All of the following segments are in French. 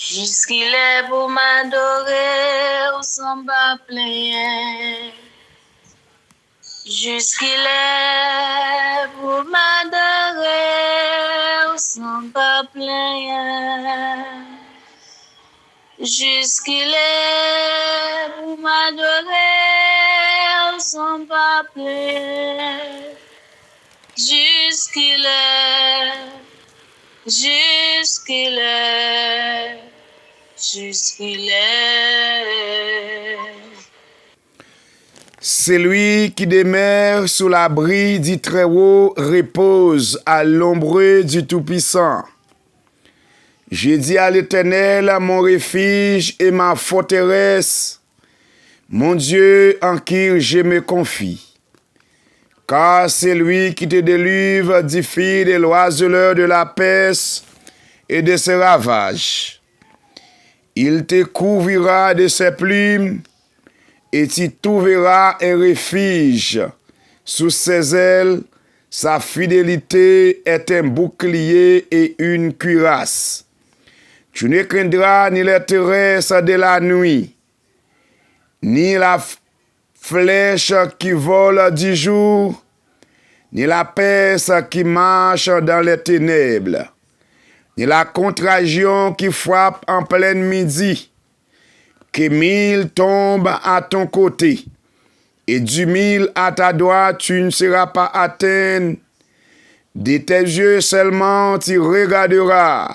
Jusqu'il est pour m'adorer au son pas plein. Jusqu'il est pour m'adorer au son pas plein. Jusqu'il est pour m'adorer au son pas plein. Jusqu'il est. Jusqu'il est, jusqu'il est. C'est lui qui demeure sous l'abri du Très-Haut repose à l'ombre du Tout-Puissant. J'ai dit à l'Éternel, mon refuge et ma forteresse, mon Dieu en qui je me confie. Car c'est lui qui te délivre du fil de l'oiseleur de la peste et de ses ravages. Il te couvrira de ses plumes et tu trouveras un refuge sous ses ailes. Sa fidélité est un bouclier et une cuirasse. Tu ne craindras ni les terrestres de la nuit, ni la flèche qui vole du jour, ni la peste qui marche dans les ténèbres, ni la contagion qui frappe en plein midi, que 1000 tombent à ton côté, et 10 000 à ta droite, tu ne seras pas atteint. De tes yeux seulement tu regarderas,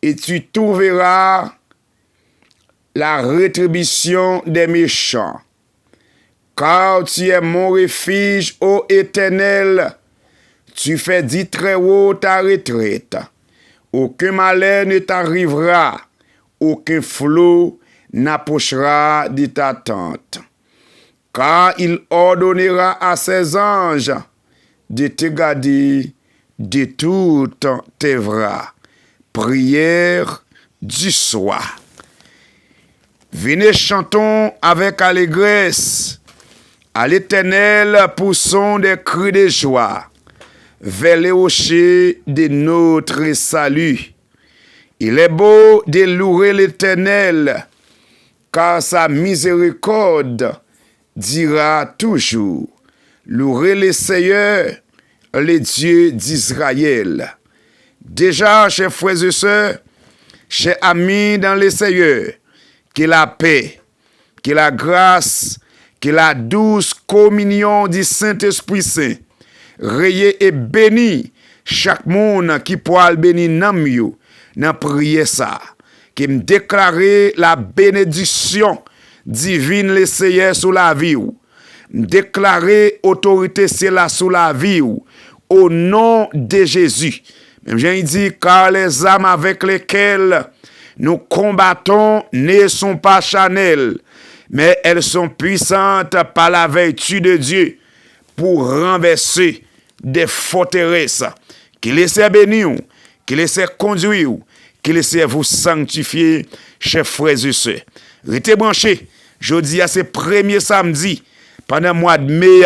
et tu trouveras la rétribution des méchants. Car tu es mon refuge, ô Éternel, tu fais du Très-Haut ta retraite. Aucun malheur ne t'arrivera, aucun flot n'approchera de ta tente. Car il ordonnera à ses anges de te garder de toutes tes voies. Prière du soir. Venez chantons avec allégresse à l'Éternel, poussons des cris de joie vers les rochers de notre salut. Il est beau de louer l'Éternel, car sa miséricorde dira toujours. Louez le Seigneur, le Dieu d'Israël. Déjà, chers frères et sœurs, chers amis dans le Seigneur, que la paix, que la grâce, que la douce communion du Saint-Esprit Saint reye et béni chaque monde qui pourra bénir nan nan prier ça, qui me déclarer la bénédiction divine le Seigneur sous la vie ou, déclarer autorité c'est là sous la vie ou, au nom de Jésus. Même j'ai dit car les âmes avec lesquelles nous combattons ne sont pas charnelles, mais elles sont puissantes par la vertu de Dieu pour renverser des forteresses. Qu'il essaie bénir, qu'il essaie conduire, qu'il essaie vous sanctifier, chers frères et sœurs. Restez branchés. Jeudi à ce premier samedi, pendant le mois de mai,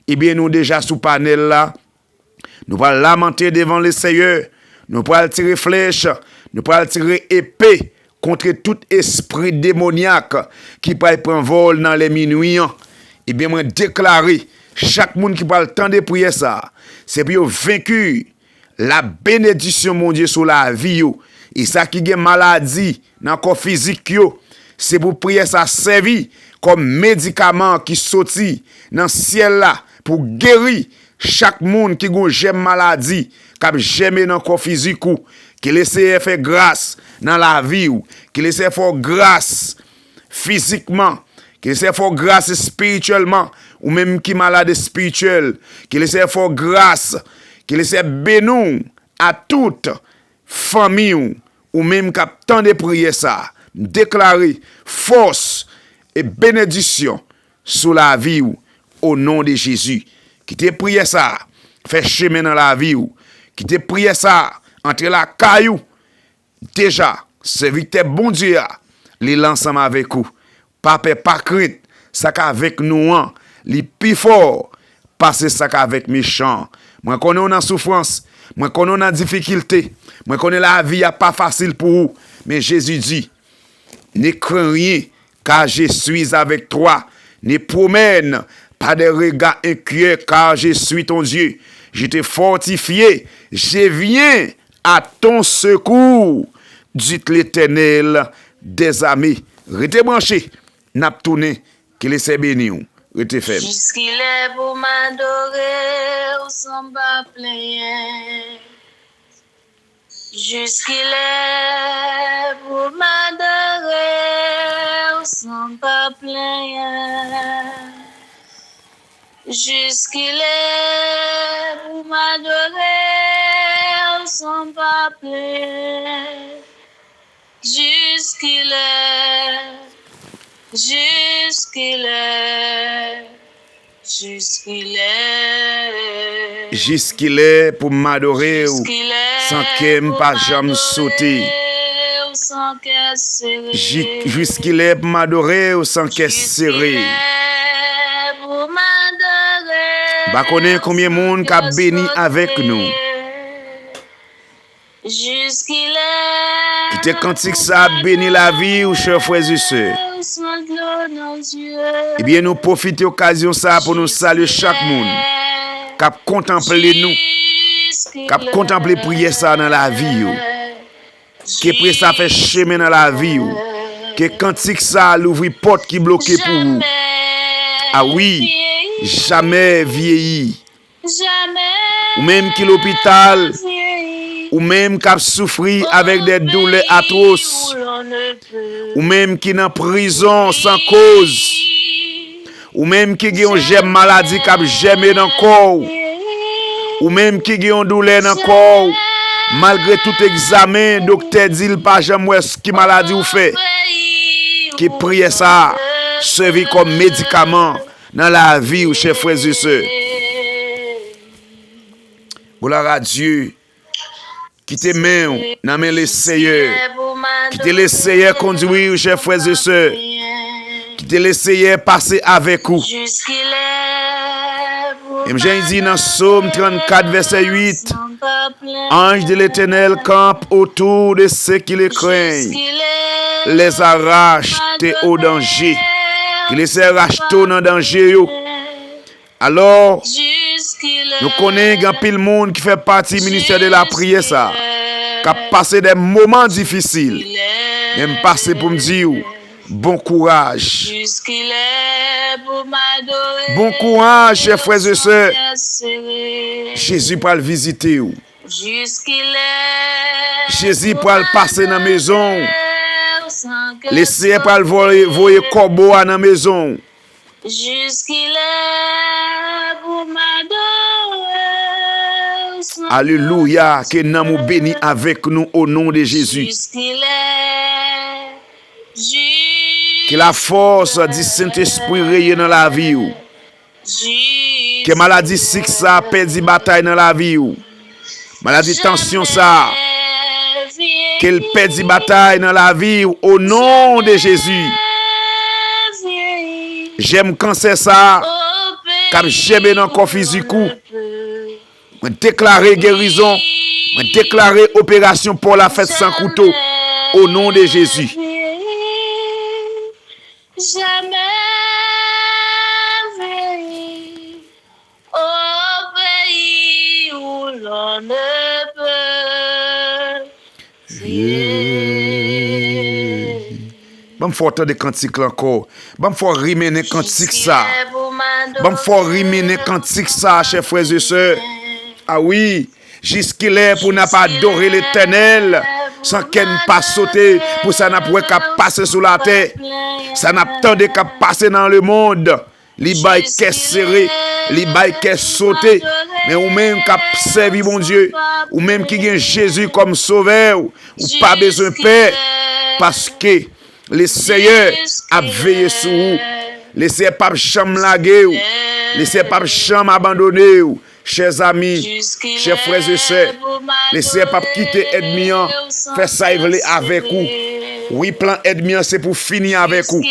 eh bien nous déjà sous panel là, nous allons lamenter devant le Seigneur, nous allons tirer flèche, nous allons tirer épée contre tout esprit démoniaque qui peut prendre vol dans les minuit. Eh bien, moi déclarer, chaque monde qui parle temps de prier ça, c'est pour vaincre la bénédiction, mon Dieu, sur la vie. Et ça qui a maladie dans le corps physique, c'est pour prier ça servi comme médicament qui sorti dans le ciel là pour guérir chaque monde qui a une maladie, qui a jamais dans le corps physique, qui laisse faire grâce dans la vie, qui laisse faire grâce physiquement, qui laisse faire grâce spirituellement, ou même qui est malade spirituel, qui laisse faire grâce, qui laisse bénir à toute famille, ou même qui a tant de prier ça, déclarer force et bénédiction sur la vie au nom de Jésus. Qui te prié ça, fait chemin dans la vie qui te prié ça, entre la caillou, déjà, serviteur bon Dieu, les ensemble avec vous. Pas peur, pas crainte, ça qu'avec nous, les plus fort, passer ça qu'avec méchant. Moi, quand on est en souffrance, Moi connais en difficulté. Moi connais la vie n'est pas facile pour vous. Mais Jésus dit, ne crains rien, car je suis avec toi. Ne promène pas de regards inquiets, car je suis ton Dieu. Je t'ai fortifié. Je viens à ton secours. Dit l'Éternel des armées. Restez branchés. N'a pas tourné. Qu'il laisse béni. Restez faible. Jusqu'il est pour m'adorer ou sans pas plaire. Jusqu'il est pour m'adorer ou sans pas plaire. Jusqu'il est pour m'adorer ou sans pas plaire. Jusqu'il est. Jusqu'il est, jusqu'il est, Jusqu'il est pour m'adorer ou sans qu'elle pas jamais sauter. Jusqu'il est pour m'adorer ou sans qu'elle serré. Bah connaît combien de monde qui a béni avec nous. Jusqu'il est. Qui te cantique ça béni la vie ou chers frères et sœurs. Eh bien, nous profitons de l'occasion ça pour nous saluer chaque monde qui a contemplé nous, qui a contemplé prier ça dans la vie, qui après ça fait chemin dans la vie, qui cantique ça l'ouvrir porte qui bloquée pour vous. Ah oui, jamais vieilli. Ou même qui l'hôpital, ou même qui a souffert avec des douleurs atroces, ou même qui est en prison sans cause, ou même qui a une maladie qui a jamais dans le corps, ou même qui a une douleur dans le corps, malgré tout examen, docteur dit il pas jamais ce qui maladie ou fait, qui prie ça, servi comme médicament dans la vie ou chez frères et sœurs. Gloire à Dieu. Qui te met dans les Seigneur. Qui te laisse Seigneur conduire, chers frères et sœurs. Qui te laisse Seigneur passer avec vous. Et Jean dit dans Psaume 34, verset 8. Ange de l'Éternel campe autour de ceux qui les craignent. Les arrache au danger. Qui les arrache dans le danger. Alors, nous connaissons un pile monde qui fait partie du ministère de la prière, ça, qui a passé des moments difficiles. Même passé pour me dire, bon courage. Bon courage, chers frères et sœurs. Jésus va le visiter. Jésus va le passer dans la maison. Laissez pas le voyer corbeau dans la maison. Jusqu'il est pour m'adorer. Alléluia, que nous béni avec nous au nom de Jésus. Jusqu'il est. Que la force du Saint-Esprit règne dans la vie. Que maladie sick ça perdit bataille dans la vie. Maladie tension ça. Qu'elle perdit bataille dans la vie au nom de Jésus. J'aime cancer ça, comme j'aime dans le corps physique. Je déclare guérison, je déclare opération pour la fête sans couteau, au nom de Jésus. Jamais vieilli au pays où l'on ne peut vieillir. Bon, faut entendre des cantiques encore. Bon, faut rimer des cantiques ça. Bon, faut rimer des cantiques ça, chers frères et sœurs. Ah oui, jusqu'il est pour n'a pas adorer l'Éternel, sans qu'elle ne pas sauter, pour ça n'a pas qu'à passer sous la terre. Ça n'a pas qu'à passer dans le monde. Li bail qu'est serré, li bail qu'est sauté. Mais ou même qu'à servir mon Dieu, ou même qui gagne Jésus comme sauveur, ou pas besoin de paix, parce que le Seigneur a veillé sur vous. Le Seigneur pas chambre laguer, le Seigneur pas chambre abandonner. Chers amis, chers frères et sœurs, le Seigneur pas quitter ennemi, faire ça avec vous. Oui, plan ennemi c'est pour finir avec vous.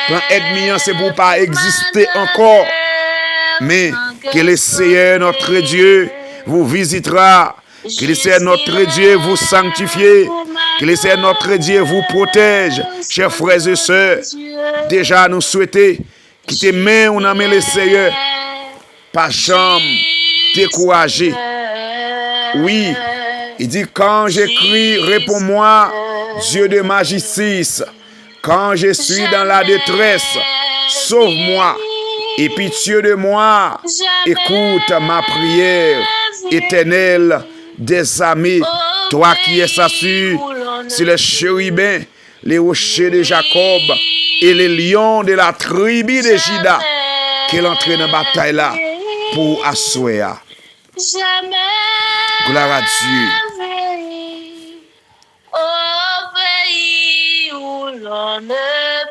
Plan ennemi c'est pour pas exister encore. Mais que le Seigneur notre Dieu vous visitera Que le Seigneur notre Dieu vous sanctifie. Que le Seigneur notre Dieu vous protège. Chers frères et sœurs, déjà nous souhaitons quitter main ou n'aimer le Seigneur. Pas chambre, décourager. Oui, il dit quand j'écris, réponds-moi, Dieu de ma justice. Quand je suis dans la détresse, sauve-moi. Et pitié de moi, écoute ma prière, Éternel des amis, toi qui es assis sur les chérubins, les rochers de Jacob et les lions de la tribu de Juda, qu'il entre dans la bataille là pour asseoir. Gloire à Dieu. Au pays où l'on ne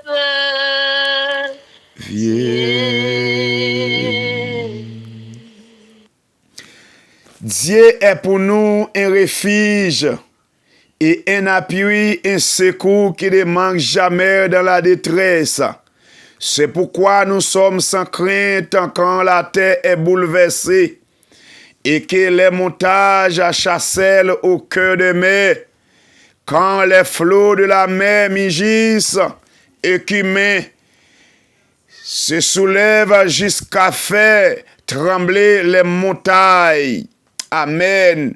peut Dieu est pour nous un refuge et un appui, un secours qui ne manque jamais dans la détresse. C'est pourquoi nous sommes sans crainte quand la terre est bouleversée et que les montagnes chassellent au cœur de mer, quand les flots de la mer mugissent et qu'humains se soulèvent jusqu'à faire trembler les montagnes. Amen.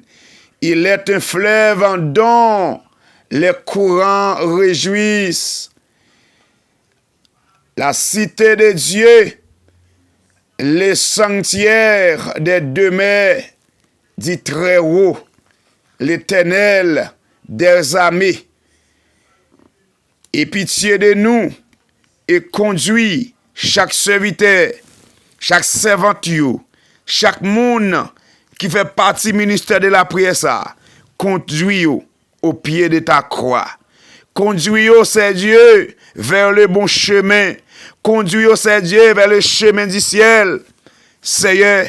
Il est un fleuve dont les courants réjouissent. La cité de Dieu, les sanctuaires des demeures, dit très haut, l'Éternel des armées. Et pitié de nous, et conduit chaque serviteur, chaque servante, chaque monde qui fait partie du ministère de la prière, ça, conduit au pied de ta croix. Conduis, c'est Dieu, vers le bon chemin. Conduis, c'est Dieu, vers le chemin du ciel. Seigneur,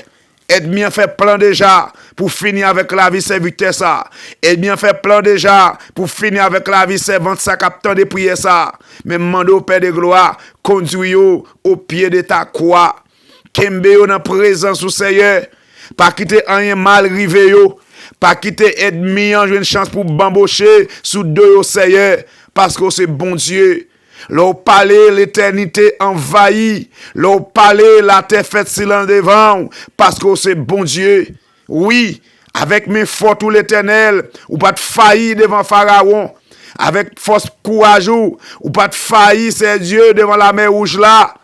aide bien fait plan déjà pour finir avec la vie serviteur ça. Aide bien fait plan déjà pour finir avec la vie servante ça, captant de prier ça. Mais demande au Père de gloire, conduis au pied de ta croix. Kembe yo dans présence au Seigneur. Pas quitter rien mal rivé yo. Pas quitter ennemi en une chance pour bambocher sous deux au Seigneur. Parce que c'est bon Dieu. L'on parler l'éternité envahie. L'on parler la terre faite silence devant. Parce que c'est bon Dieu. Oui, avec mes forces tout l'éternel. Ou pas de faillir devant Pharaon. Avec force courage ou pas de faillir c'est Dieu devant la mer rouge là.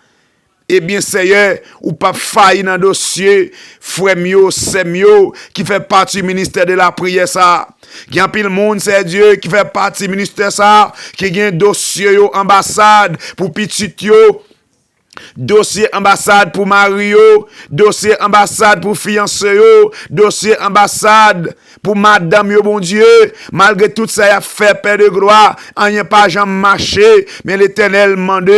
Eh bien, Seigneur, ou pas faillir dans le dossier, frère mio, c'est mio, qui fait partie du ministère de la prière, ça. Il y a un pile monde, c'est Dieu, qui fait partie du ministère, ça, qui a un dossier, ambassade, pour petit yo, dossier ambassade pour Mario, dossier ambassade pour fiancé, dossier ambassade pour madame yo bon Dieu, malgré tout ça y a fait Père de gloire, rien pas jamais marché, mais l'Éternel mande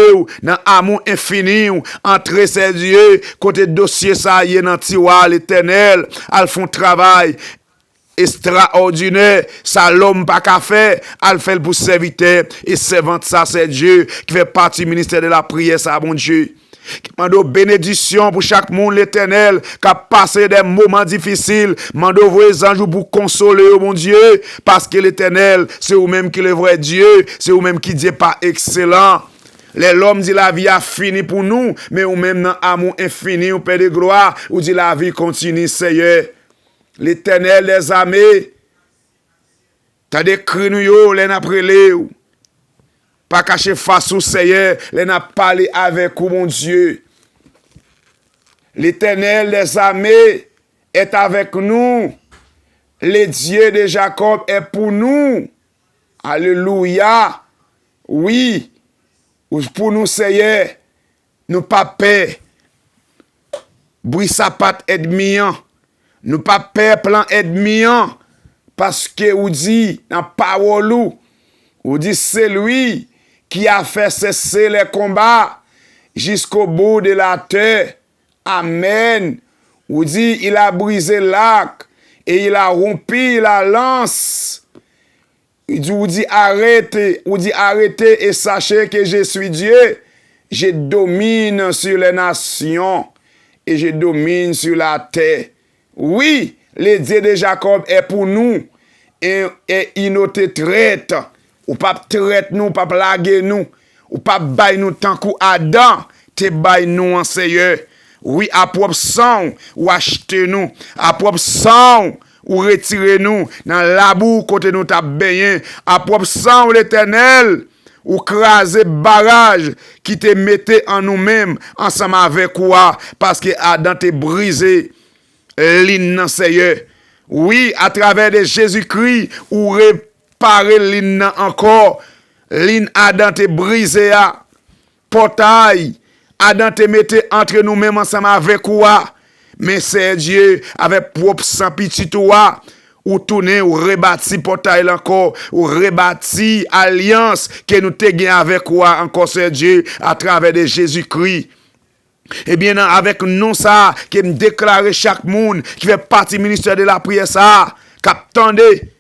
dans amour infini, entrer ses Dieu, côté dossier ça y est dans tiroir l'Éternel, al font travail extraordinaire, ça l'homme pas qu'à faire, al fait pour serviteur et servante ça c'est Dieu qui fait partie du ministère de la prière ça bon Dieu. Mando bénédiction pour chaque monde l'Éternel qui a passé des moments difficiles. Mando vos anges pour consoler oh mon Dieu parce que l'Éternel c'est vous même qui le vrai Dieu, c'est vous même qui dit pas excellent. L'homme dit la vie a fini pour nous, mais ou même dans amour infini au Père de gloire, ou dit la vie continue Seigneur. L'Éternel des armées, t'as décrit nous yo, les n'a prélé ou. Pas cacher face au Seigneur, les n'a parlé avec vous, mon Dieu. L'Éternel des armées est avec nous. Le Dieu de Jacob est pour nous. Alléluia. Oui. Pour nous, Seigneur, nous pas peur. Bruit sa patte ennemiant. Nous pas peur plan ennemiant. Parce que vous dit dans parole ou dit c'est lui qui a fait cesser les combats jusqu'au bout de la terre. Amen. Ou dit il a brisé l'arc et il a rompu la lance. Vous dit arrêtez, ou dit arrêtez et sachez que je suis Dieu. Je domine sur les nations et je domine sur la terre. Oui, le Dieu de Jacob est pour nous. Et il nous te traite. Ou pas traite nous, pas plaguer nous. Ou pas bailler nous tant qu'ou Adam. Te baille nous en Seigneur. Oui, à propre sang, ou acheter nous. À propre sang, ou retirer nous. Dans la boue, côté nous t'a baigné. À propre sang, l'Éternel. Ou craser barrage qui te mettait en nous-mêmes ensemble avec quoi parce que Adam te brisé l'in Seigneur. Oui, à travers de Jésus-Christ ou réparer l'in encore. L'in Adam te brisé à portail. Adam te mettait entre nous-mêmes ensemble avec quoi. Mais c'est Dieu avec propre sang petit toi. Ou tourner, ou rebâti portail encore, ou rebâti alliance que nous te gagné avec quoi encore c'est Dieu à travers de Jésus-Christ. Eh bien, avec nous ça, qui me déclare chaque monde qui fait partie du ministère de la prière ça, qu'attendez,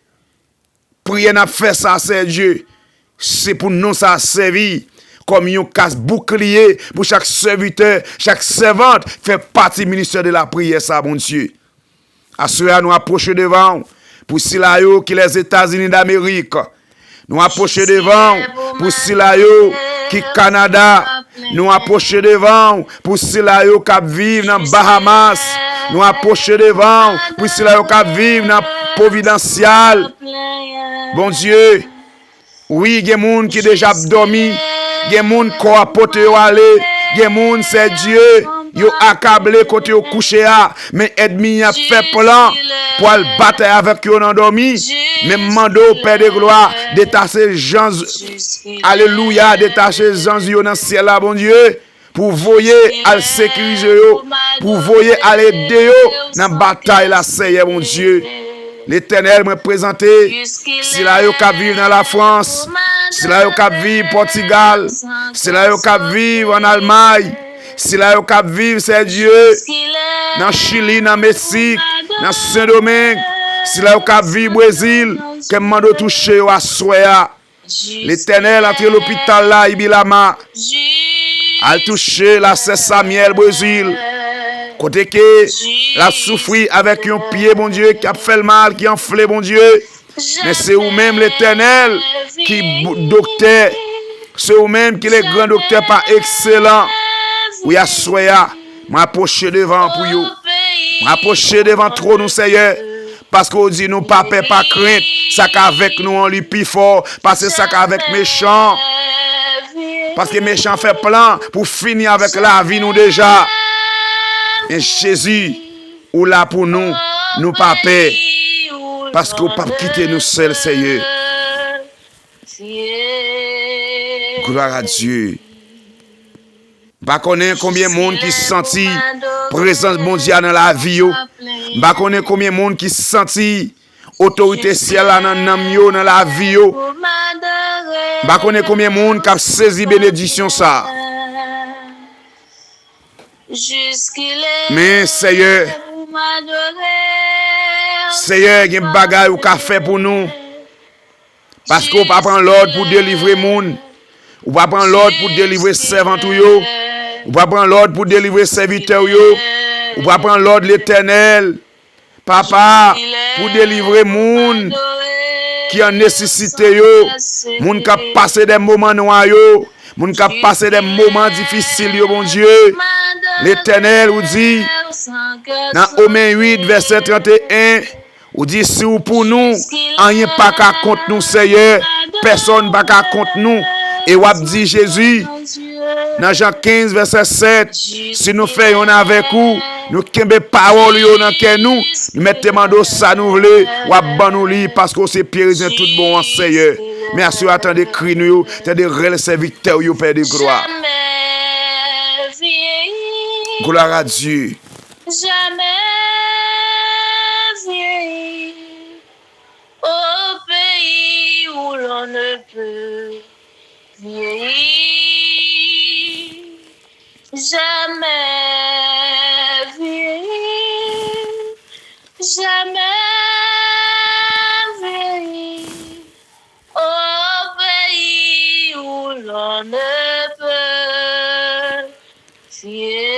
prière n'a fait ça c'est Dieu. C'est pour nous ça servir comme un casse bouclier pour chaque serviteur, chaque servante fait partie du ministère de la prière ça, mon Dieu. Assurez nous approcher devant pour Silayo qui les États-Unis d'Amérique. Nous approcher devant pour Silayo qui Canada. Nous approcher devant pour Silayo qui vivent dans Bahamas. Nous approcher devant pour Silayo qui vivent dans Providencial. Bon Dieu, oui, il y a des gens qui déjà dormi. Il y a des gens qui ont apporté aller. Il y a des gens, c'est Dieu. Yo accablé côté yo couché a mais ennemi a fait plan pour le battre avec yo endormi mais mando Père de gloire détacher gens alléluia détacher gens yo dans ciel là bon Dieu pour voyer à sécuriser yo pour voyer à aider yo dans bataille la Seigneur mon Dieu. L'Éternel m'a présenté si là yo ka vivre dans la France, si là yo ka vivre Portugal, si là yo ka vivre en Allemagne. Si là yo cap vivre c'est Dieu dans Chili, dans Mexique, dans Saint-Domingue, si là yo cap vivre Brésil, que mando toucher à soya. L'Éternel entre l'hôpital là Ibilama. Al toucher la Samuel Brésil. Côté que la souffrir avec un pied bon Dieu qui a fait le mal, qui a enflé bon Dieu. Mais c'est vous même l'Éternel qui docteur, c'est vous même qui est grand docteur par excellent. Oui, à soya, m'approcher devant pour vous. M'approcher devant trop nous, Seigneur. Parce qu'on dit nous, pas peur, pas crainte. Ça qu'avec nous, on lui plus fort. Parce que ça qu'avec méchant. Parce que méchant fait plan pour finir avec la vie, nous déjà. Et Jésus, ou là pour nous, nous pas peur. Parce qu'on ne peut pas quitter nous seuls, Seigneur. Gloire à Dieu. Bah connaît combien de monde qui senti présence mondiale dans la vie yo. Bah connaît combien de monde qui senti autorité ciel dans la vie yo. Bah connaît combien de monde qui a saisi bénédiction ça. Mais Seigneur, il y a un bagage ou qu'a fait pour nous. Parce qu'on va prendre l'ordre pour délivrer monde. On va prendre l'ordre pour délivrer servant yo. On va prendre l'ordre pour délivrer serviteur yo. On va prendre l'ordre l'Éternel. Papa, pour délivrer monde qui en nécessité yo. Monde qui a passé des moments noirs yo. Monde qui a passé des moments difficiles yo, mon Dieu. L'Éternel vous dit dans Romains 8 verset 31, vous dit si vous pour nous, rien pas qu'à contre nous Seigneur, personne pas qu'à contre nous. Et vous dit Jésus dans Jean 15 verset 7, si nous faisons avec vous, nous kembe parole yo dans cœur nous mettez mando ça nous voulez ou ban nous li parce que c'est périsé tout bon en Seigneur. Merci attendez cri nous, attendez réel serviteur yo Père de gloire. Gloire à Dieu. Jamais vieilli au pays où l'on ne peut vieillir. Jamais vieilli, jamais vieilli au pays où l'on ne peut vieillir.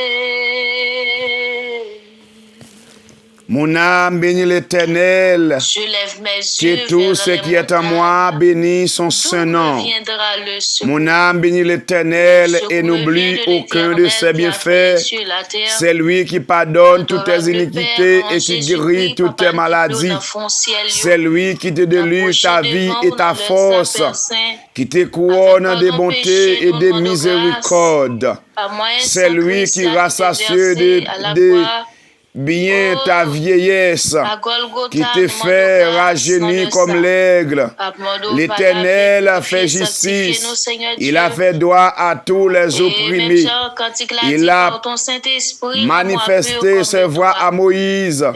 Mon âme bénit l'Éternel. Je lève mes yeux Que tout ce qui est en moi bénisse son saint nom. Mon âme bénit l'Éternel et n'oublie aucun de ses bienfaits. C'est lui qui pardonne toutes tes iniquités et qui guérit toutes tes maladies. C'est lui qui te délivre ta vie et ta force, qui te couronne de bonté et de miséricorde. C'est lui qui rassasieux de bien ta vieillesse, qui te fait rajeunir comme l'aigle. L'Éternel a fait justice. Il a fait droit à tous les opprimés. Il a manifesté ses voies à Moïse,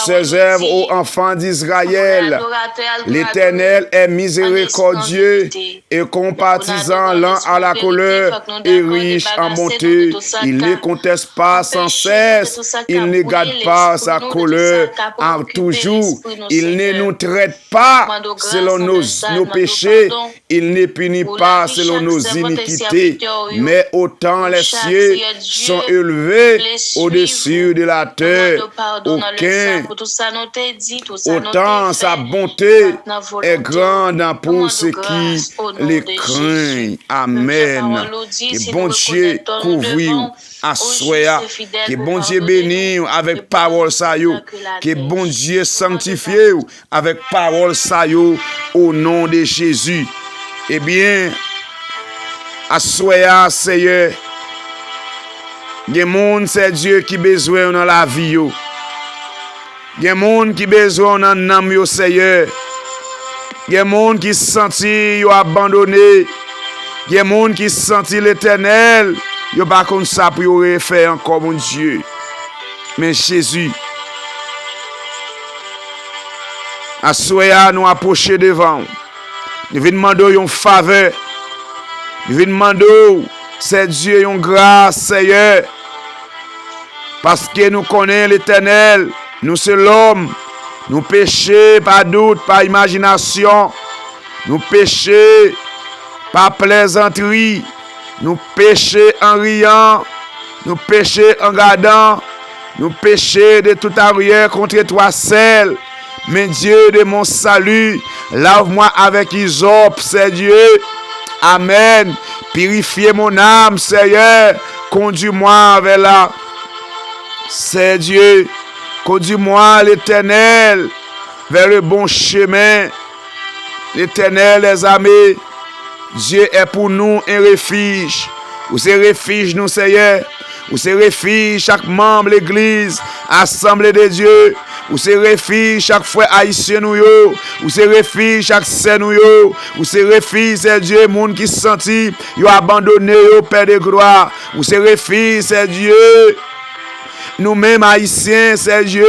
ses œuvres aux enfants d'Israël. L'Éternel est miséricordieux et compatissant, lent à la colère et riche en bonté. Il ne conteste pas sans cesse. Il ne garde pas sa colère en toujours. Il ne nous traite pas selon nos péchés. Il ne punit pas selon nos iniquités. Mais autant les cieux sont élevés au-dessus de la terre, autant sa bonté est grande pour ceux qui les craignent. Amen. Que bon Dieu couvre à soi, que bon Dieu bénisse avec parole ça yo, que bon Dieu sanctifie avec parole ça yo au nom de Jésus. Eh bien, à soi, Seigneur, des monde c'est Dieu qui besoin dans la vie yo. Des monde qui besoin dans l'âme yo, Seigneur. Des monde qui se senti yo abandonné. Des monde qui se senti l'Éternel. Yo pas comme ça pour yo refaire encore mon Dieu. Mais Jésus, à soya nous approcher devant. Nous venons demander une faveur. Nous venons demander c'est Dieu une grâce, Seigneur. Parce que nous connaissons l'Éternel. Nous c'est l'homme. Nous péchons par doute, par imagination. Nous péchons par plaisanterie. Nous péchons en riant. Nous péchons en gardant. Nous péchons de tout arrière contre toi seul. Mais Dieu de mon salut, lave-moi avec hysope, c'est Dieu. Amen. Purifiez mon âme, Seigneur. Conduis-moi vers là. C'est Dieu. Conduis-moi, l'Éternel, vers le bon chemin. L'Éternel, les amis, Dieu est pour nous un refuge. Où c'est refuge, nous, Seigneur. Où c'est refuge, chaque membre de l'Église, assemblée de Dieu. Où c'est refuge, chaque frère haïtien, nous, yo. Où c'est refuge, chaque sœur, nous, yo. Où c'est refuge, c'est Dieu, monde qui se sentit, yo abandonné, yo, Père de gloire. Où c'est refuge, c'est Dieu. Nous-mêmes haïtiens, c'est Dieu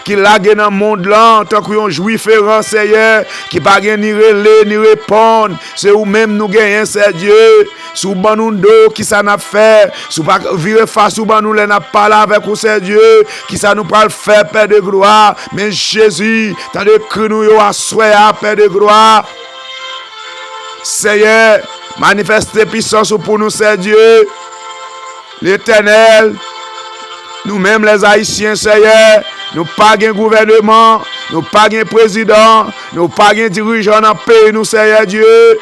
qui l'a gagné dans le monde là, tant qu'on juif errant, Seigneur, qui pas ni relais ni répondre. C'est nous-mêmes nous gagnons, c'est Dieu. Sous ban nous dos, qui ça n'a fait, sous pas virer face sous ban nous n'a pas là avec nous, c'est Dieu, qui ça nous pas le faire, Père de gloire. Mais Jésus, t'as de cru nous yo à soi, Père de gloire. Seigneur, manifeste puissance pour nous, c'est Dieu. L'Éternel. Nous-mêmes les Haïtiens, Seigneur, nous pas de gouvernement, nous pas de président, nous pas de dirigeant dans le pays, nous, Seigneur Dieu.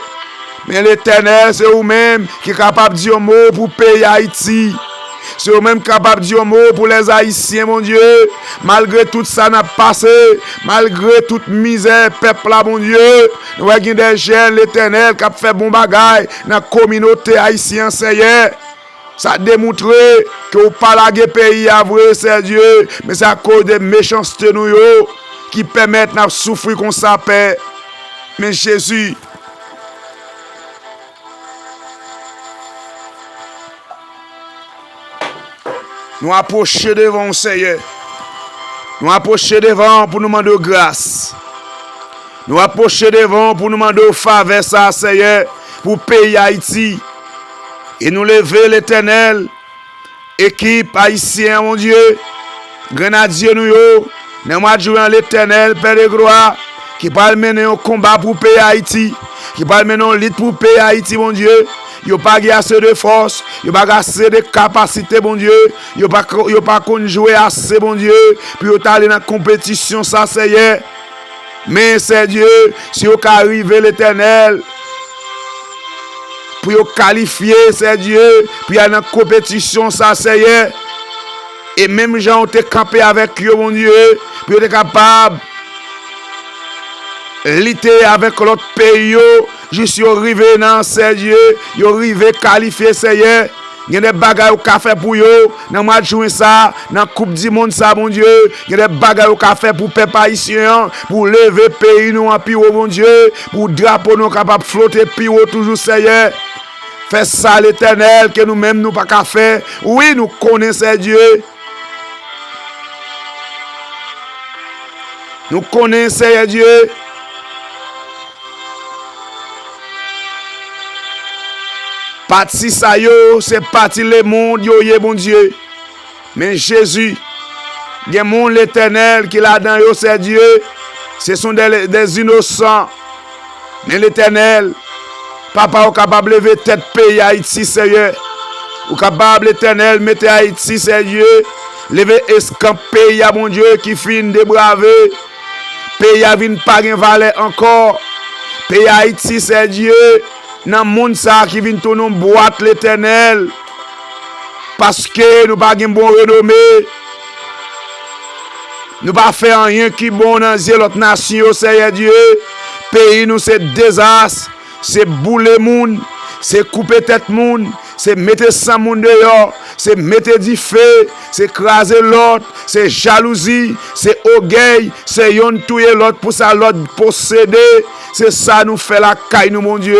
Mais l'Éternel, c'est vous-même qui est capable de dire un mot pour le pays Haïti. C'est vous-même capable de dire un mot pour les Haïtiens, mon Dieu. Malgré tout ça n'a passé, malgré toute misère, peuple là, mon Dieu. Nous avons des jeunes, l'Éternel, qui a fait bon bagage dans la communauté haïtienne, Seigneur. Ça démontre que vous parlez de pays à vrai, c'est Dieu. Mais c'est à cause des méchancetés nous qui permettent de souffrir comme ça, Père. Mais Jésus, nous approchons devant le Seigneur. Nous approchons devant pour nous demander grâce. Nous approchons devant pour nous demander faveur, ça, Seigneur, pour le pays Haïti. Et nous lever l'Éternel, équipe haïtienne, mon Dieu, grenadier nous yo, nous adjouons l'Éternel, Père de gloire, qui parle mener un combat pour le pays Haïti, qui parle mener un lutte pour le pays Haïti, mon Dieu, Yo pas assez de force, yo pas assez de capacité, bon Dieu. Yo pas qu'on jouer assez, bon Dieu. Puis yo t'aller dans compétition, ça c'est hier. Mais c'est Dieu, si yo arrive l'Éternel, pour yo qualifier, c'est Dieu. Puis y a dans compétition, ça c'est hier. Et même gens ont été campés avec eux, mon Dieu. Puis yo été capable lutter avec l'autre pays, juste yo arrivé dans c'est Dieu, yo arrivé qualifié Seigneur. Il y a des bagages au café pour yo, dans mois de juin ça, dans coupe du monde ça mon Dieu, il y a des bagages au café pour peuple haïtien, pour lever pays nous en pire mon Dieu, pour drapeau nous capable flotter pire toujours Seigneur. Fais ça l'Éternel que nous même nous pas qu'à faire. Oui, nous connaissons Dieu. Nous connaissons Dieu. Parti ça yo, c'est parti le monde yo ye bon Dieu. Mais Jésus, il y a monde l'Éternel qui là dans yo c'est Dieu. Ce sont des innocents. Mais l'Éternel, papa est capable de lever tête pays Haïti Seigneur. Ou capable l'Éternel mettre Haïti c'est Dieu. Lever escamp pays à bon Dieu qui fin de braver. Pays a vinn pas gen valeur encore. Pays Haïti c'est Dieu. Dans le monde ça qui vient tourner boîte l'Éternel. Parce que nous pas gen bon renommée. Nous pas faire rien qui bon dans l'autre nation, Seigneur Dieu. Pays nous c'est désastre, c'est bouler moun, c'est couper tête moun, c'est mettre 100 moun dehors, c'est mettre du feu, c'est craser l'autre, c'est jalousie, c'est orgueil, c'est yon tuer l'autre pour ça l'autre posséder. C'est ça nous fait la caille nous mon Dieu.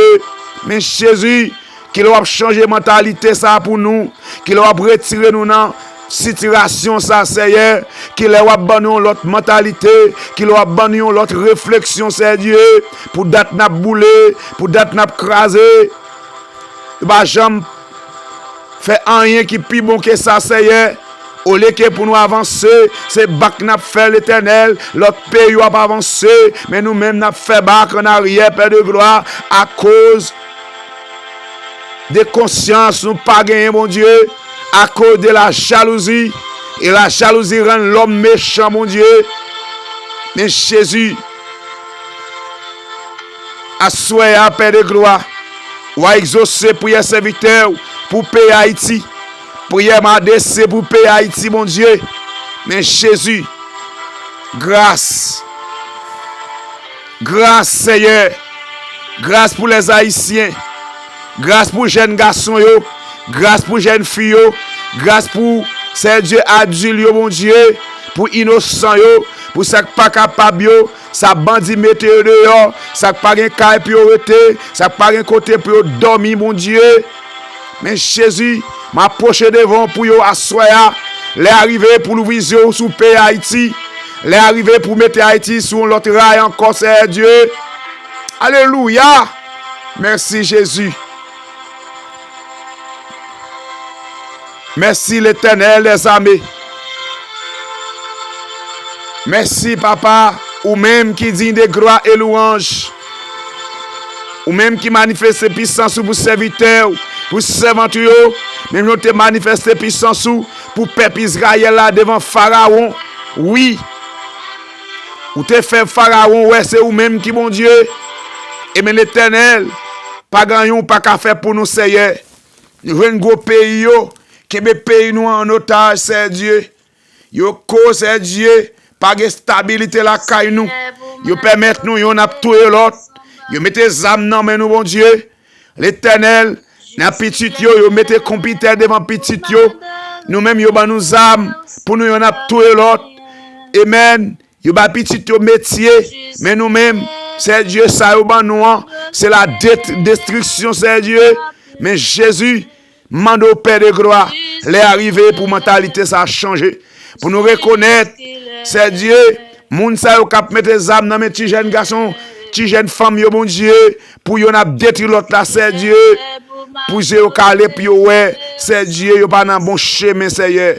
Mais Jésus, qui doit changer mentalité ça pour nous, qui doit retirer nous dans situation ça Seigneur, qui doit banner l'autre mentalité, qui doit banner l'autre réflexion c'est Dieu, pour date n'a bouler, pour date n'a craser. Bah jamais fait rien qui plus bon que ça Seigneur. Au lieu que pour nous avancer, c'est bac n'a fait l'Éternel, l'autre pays n'a pas avancé, mais nous-mêmes n'a fait bac en arrière, Père de gloire, à cause de conscience, nous pas gagné, mon Dieu, à cause de la jalousie, et la jalousie rend l'homme méchant, mon Dieu. Mais Jésus, assoyez à Père de gloire, ou à exaucer pour les serviteurs, pour payer Haïti. Prière m'adresser pour payer Haïti, mon Dieu. Mais Jésus, grâce. Grâce, Seigneur. Grâce pour les Haïtiens. Grâce pour les jeunes garçons, yo. Grâce pour les jeunes filles, yo. Grâce pour ces Dieu adultes, mon Dieu. Pour innocents, yo. Pour ça qui pas capable, yo. Ça bandit mette dehors. Ça pas gen caille priorité. Ça pas gen côté pour dormir, mon Dieu. Mais Jésus, m'approche devant pour yo assoya, les arriver pour nous viser sous pays Haïti, les arriver pour mettre Haïti sur l'autre rail encore, c'est Dieu. Alléluia. Merci Jésus. Merci l'Éternel des armées. Merci papa, ou même qui dit de gloire et louange, ou même qui manifeste puissance pour serviteur, pour servant, même nous te manifester puissance pour peuple Israël là devant Pharaon. Oui. Ou te fait Pharaon, ouais, c'est ou même qui mon Dieu. Et mais l'Éternel, pas gagnons, pas qu'à faire pour nous, Seigneur. Nous voulons un gros pays, qui me pays nous en otage, c'est Dieu. Yo cause, c'est Dieu, pas de stabilité la caille nous. Yo permettre nous, yon a tout l'autre. Yo mettez des âmes dans nous, bon Dieu. L'Éternel, na petit yo mettez computer devant petit yo. Nous-mêmes yo ba nous âmes pour nous yon a tout l'autre. Amen. Yo ba petit yo métier, mais nous-mêmes c'est Dieu ça yo ba nous, c'est la destruction c'est Dieu. Mais Jésus mande au Père de gloire les arriver pour mentalité ça changer. Pour nous reconnaître c'est Dieu. Moun sa yo k'ap mettre des âmes dans mes petits jeunes garçons, petits jeunes femmes yo bon Dieu, pour yon a détruire l'autre là c'est Dieu. Pour yo calé puis ouais, c'est Dieu yo pas dans bon chemin Seigneur.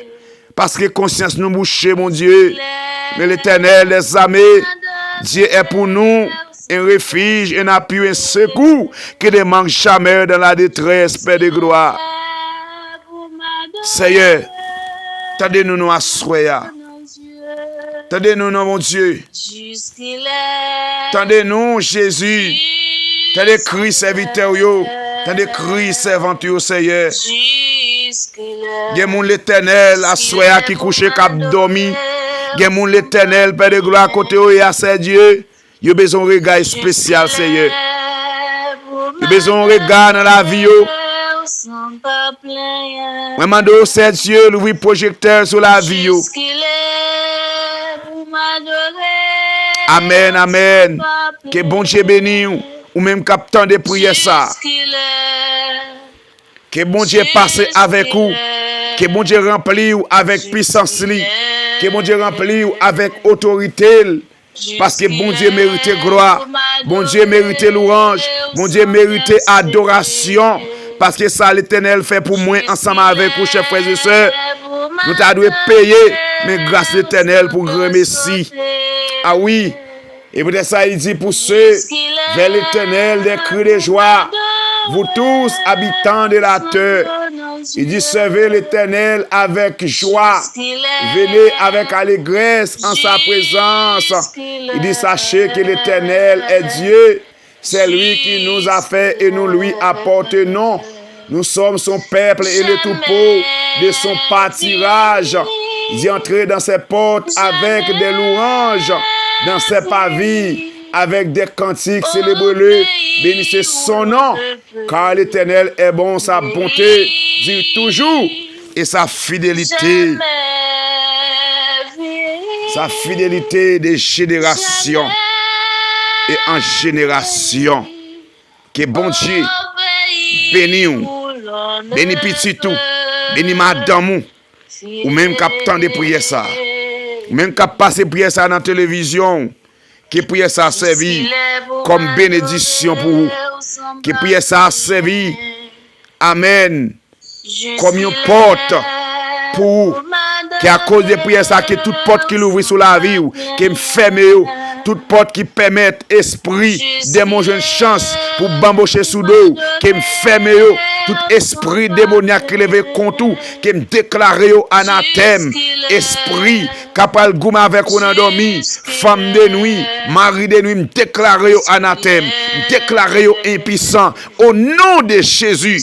Parce que conscience nous boucher mon Dieu. Mais l'Éternel les armées, Dieu est pour nous un refuge, un appui, un secours qui ne manque jamais dans la détresse, Père de gloire. Seigneur, tendez-nous nous assoya. Tendez-nous, mon Dieu. Tendez-nous, Jésus. Tendez cri serviteur yo. Tendez cri servante yo, Seigneur. Gen moun l'Éternel, assoya qui couche cap dormi. Gen moun l'Éternel, Père de gloire, côté yo, ya c'est Dieu. Yo besoin de regard spécial, Seigneur. Yo besoin de regard dans la vie yo. Moi, je c'est Dieu, l'ouvrir projecteur sur la vie yo. Amen, amen. Que bon Dieu bénisse ou même captant de prier ça. Que bon Dieu passe avec vous. Que bon Dieu remplit avec puissance. Que bon Dieu remplit avec autorité. Parce que bon Dieu mérite gloire. Bon Dieu mérite louange. Bon Dieu mérite adoration. Parce que ça l'Éternel fait pour moi ensemble avec vous, chers frères et sœurs. Nous t'avons payé, mais grâce l'Éternel pour remercier. Ah oui. Et peut-être ça, il dit pour ceux vers l'Éternel des cris de joie. Vous tous, habitants de la terre. Il dit, servez l'Éternel avec joie. Venez avec allégresse en sa présence. Il dit, sachez que l'Éternel est Dieu. C'est lui qui nous a fait et nous lui appartenons. Nous sommes son peuple et le troupeau de son pâturage. Il dit, entrez dans ses portes avec des louanges, dans ses pavis avec des cantiques, célébrez-le, bénissez son nom, car l'Éternel est bon, sa bonté dure toujours, et sa fidélité de génération et en génération. Que bon Dieu bénisse nous, bénis petit tout, bénis madame ou même captant de prier ça, ou même cap passer prier ça dans la télévision. Que prier ça servi comme bénédiction pour vous. Que prier ça servi, amen, comme une porte pour vous. Que à cause de prier ça, que toute porte qui l'ouvre sur la vie, qui me ferme, toute porte qui permet esprit de mon jeune chance pour bambocher sous dos, qui me ferme, tout esprit démoniaque qui lève contre vous, qui me déclare anathème, esprit capable goûter avec on endormi, femme de nuit, mari de nuit, me déclare anathème, me déclare impuissant au nom de Jésus.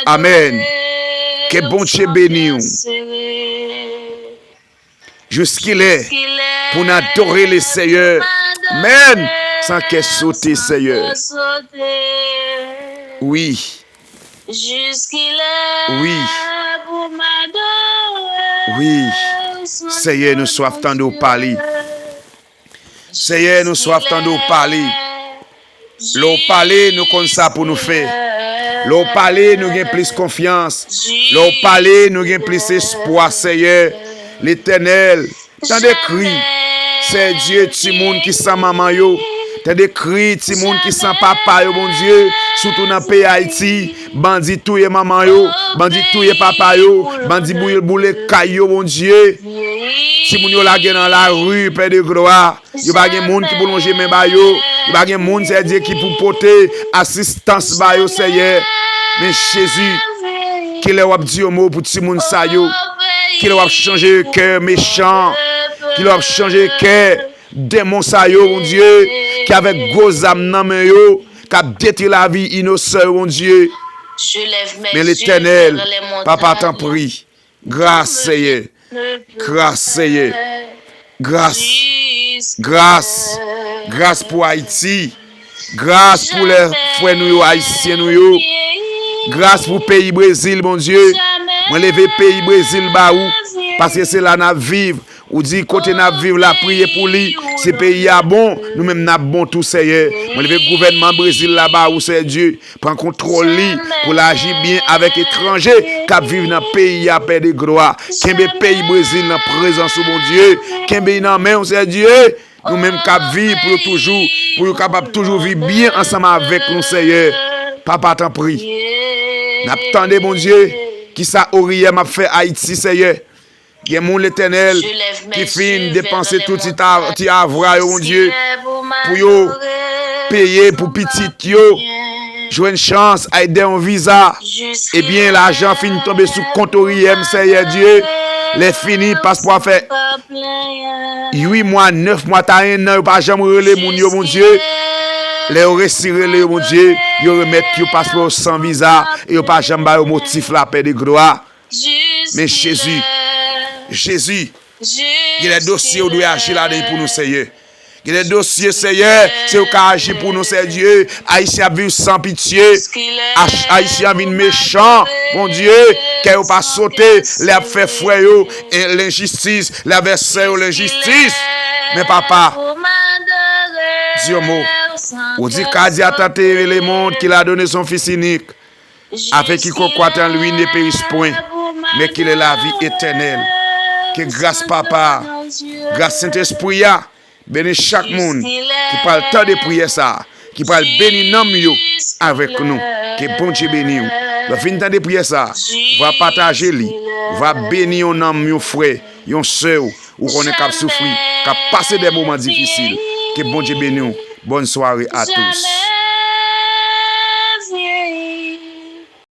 Amen. Que bon Dieu bénisse. Jusqu'il est pour adorer le Seigneur. Amen. Sans qu'elle saute, Seigneur. Oui. Oui. Oui. Seigneur, nous soif tant de parler. Seigneur, nous soif tant de parler. L'eau parler, nous comme ça pour nous faire. L'eau parler, nous gagnons plus confiance. L'eau parler, nous gagnons plus espoir, Seigneur. L'Éternel, tant de cris, c'est Dieu, Timoun qui sent maman yo. Tant de cris, Timoun qui sent papa yo, mon Dieu. Surtout dans le pays Haïti, bandit touye maman yo, bandit touye papa yo, bandit boule kayo, mon Dieu. Timoun yo la gen dans la rue, Père de gloire. Yo pas gen moun qui pour longer men ba yo. Yo pas gen moun, c'est Dieu qui pour porter assistance ba yo, Seigneur. Mais Jésus, qui le wap di mot pour Timoun sa yo. Qui doit changer le cœur méchant, qui doit changer le cœur démon sa yo, mon Dieu, qui avec gros âme nan men yo, qui a détruit la vie innocente, mon Dieu. Mais l'Éternel, papa t'en prie, grâce Seigneur, grâce Seigneur, grâce, grâce, grâce pour Haïti, grâce pour les frères nous haïtiens nous, grâce pour le pays Brésil, mon Dieu. Moi lever pays Brésil ba ou parce que c'est là n'a vivre ou dit côté n'a vivre la prier pour lui ce pays a bon nous même n'a bon tout Seigneur. Moi lever gouvernement Brésil là-bas où c'est Dieu prend contrôle lui pour l'agir bien avec étrangers qui vivent dans pays à paix de gloire. Kembe pays Brésil dans présence mon Dieu, kembe dans main c'est Dieu. Nous même cap vivre pour toujours pour capable toujours vivre bien ensemble avec nous Seigneur. Papa t'en prie. N'attendez mon Dieu. Qui ça Oriem a fait Haïti, Seigneur? Gen moun l'Éternel Je lève mes qui fin yeux dépenser vers tout les ti avra yo, mon Dieu, pour yo m'adorer, payer sans pour petit pas yo, plaindre. jouer une chance à aider un visa. Eh bien, l'argent finit tomber sous compte ORIM, Seigneur Dieu. Les finis passe pour faire 8 mois, 9 mois, t'as un an, pas jamais relé moun yo, mon Dieu. Les restiré le mon Dieu, yo remettre yo passeport sans visa et yo pas jamais ba yo motif la paix de gloire. Mais Jésus, il y a des dossiers où doit agir là pour nous, Seigneur. Il y a des dossiers, Seigneur, c'est au cas agir pour nous, Seigneur Dieu. Haïtien vivent sans pitié. Haïtien vivent méchant, mon Dieu. Qu'il n'a pas sauté, il a fait fouet et l'injustice, il a versé l'injustice. Mais papa, Dieu mot, on dit qu'a dit à tenter le monde qu'il a donné son fils unique, afin qu'il croit en lui ne périsse point, mais qu'il ait la vie éternelle. Que grâce papa, grâce Saint-Esprit, bénis chaque monde qui parle tant de prières ça, qui parle béni nom yo avec nous. Que bon Dieu béni nous. Le fin temps de prières ça, va partager lui, va bénir un homme, un frère, un soeur, ou qu'on est cap souffrir, cap passer des moments difficiles. Que bon Dieu béni nous. Bonne soirée à tous.